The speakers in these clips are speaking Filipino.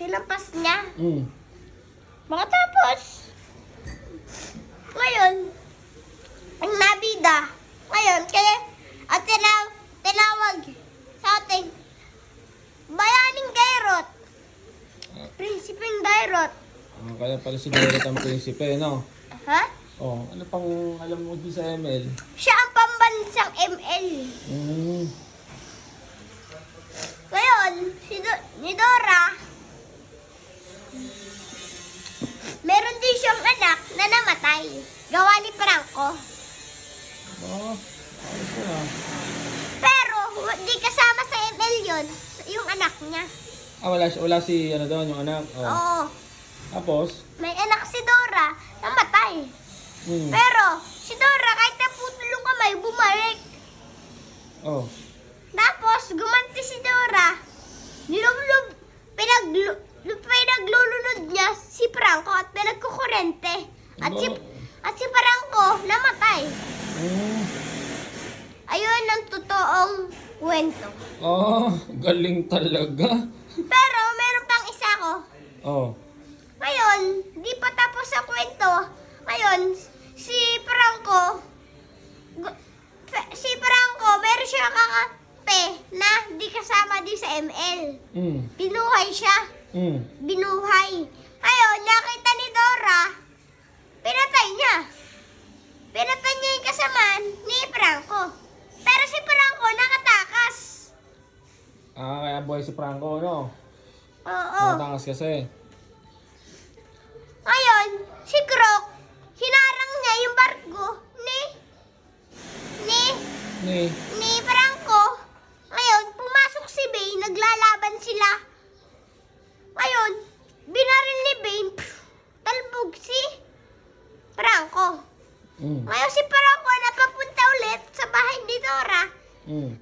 Hinampas niya. Makatapos. Ngayon, ang nabida. Ngayon, kaya at tinawag sa ating bayaning Dairot. Prinsipeng Dairot. Kaya pala si Dairot ang prinsipe, no? Ha? Oh, ano pang alam mo din sa ML? Siya ang pambansang ML. Ngayon, ni Dora, meron din siyang anak na namatay. Gawa ni Franco. Oh, ayos na. Pero, di kasama sa ML yun, yung anak niya. Wala si ano doon, yung anak. Oh. Oo. Tapos? May anak si Dora, namatay. Pero, si Dora, kahit naputol yung kamay, bumalik. Oh. Tapos, gumanti si Dora. Pinaglulunod niya si Franco at pinagkukurente. At si Franco namatay. Ayun ang totoong kwento. Oh, galing talaga. Pero, meron pang isa ko. Oh. Ngayon, di pa tapos ang kwento. Ngayon, si Franco, meron siya kakape na di kasama din sa ML. Binuhay siya. Binuhay. Ngayon, nakita ni Dora, pinatay niya. Pinatay niya yung kasamaan ni Franco. Pero si Franco nakatakas. Kaya buhay si Franco, no? Oo. Nakatangas kasi. Ngayon, si Croc, hinarang niya yung barko ni Franco. Ngayon, pumasok si Bane, naglalaban sila. Ngayon, binaril ni Bane, talbog si Franco. Ngayon si Franco napapunta ulit sa bahay ni Dora.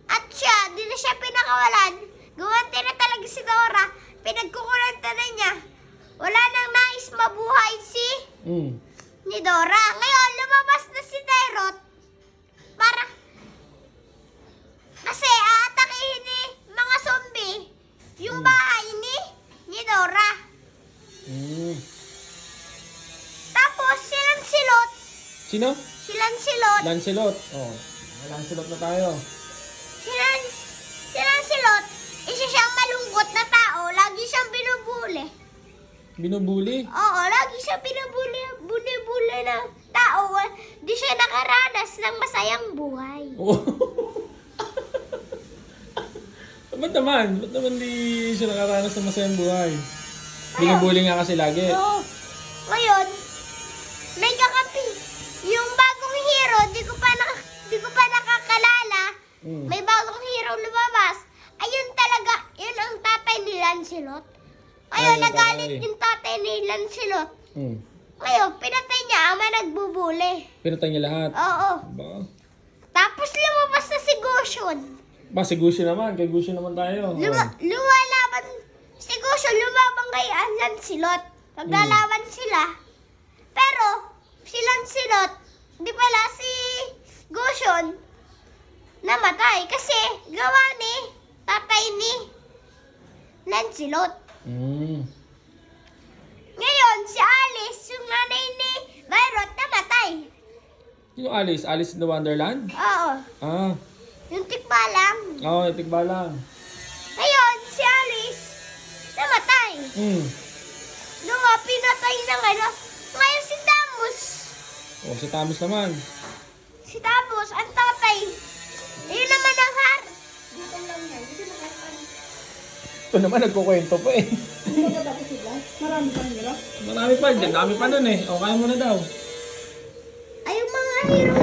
At siya, di na siya pinakawalan. Gumanti na talaga si Dora. Pinagkukulanta na niya. Wala nang nais mabuhay ni Dora. Ngayon, lumabas na si Dairot para kasi aatakihin ni mga zombie yung bahay ni Dora. Tapos si Lancelot. Sino? Si Lancelot. Lancelot. Oh, Lancelot na tayo. Si Lancelot, isa siyang malungkot na tao. Lagi siyang binubuli. Binubuli? Oo, lagi siyang binubuli na tao. Di siya nakaranas ng masayang buhay. Oh. Ba't naman? Ba't naman di siya nakaranas ng masayang buhay? Binubuli nga kasi lagi. Oo. Ngayon, may kakampi. Yung bagong hero, di ko pa nakakalala. May bagong hero lumabas. Ayun talaga, yun ang tatay ni Lancelot. Ngayon, nagalit yung tatay ni Lancelot. Ngayon, pinatay niya ang mga nagbubuli. Pinatay niya lahat? Oo. Ba? Tapos lumabas na si Gusion. Si Gucci naman. Kay Gucci naman tayo. Lumalaban. Si Gusion lumabang kay Lancelot. Naglalaban sila. Pero, si Lancelot, di pala si Gusion namatay. Kasi gawa ni tatay ni Lancelot. Ngayon, si Alice, yung nanay ni Dairot, namatay. Sino Alice? Alice in the Wonderland? Oo. Yung tikba lang. Oo, itigba lang. Ngayon, si Alice, namatay. Gawa, pinatay ng ano. Ngayon, si Tamus. Si Tamus naman. Si Tamus, ang tatay. Yun naman ang Ito naman, nagkukwento pa eh. Marami pa nila. Marami pa. Dami pa nun eh. O, kaya mo na daw. ay yung mga hero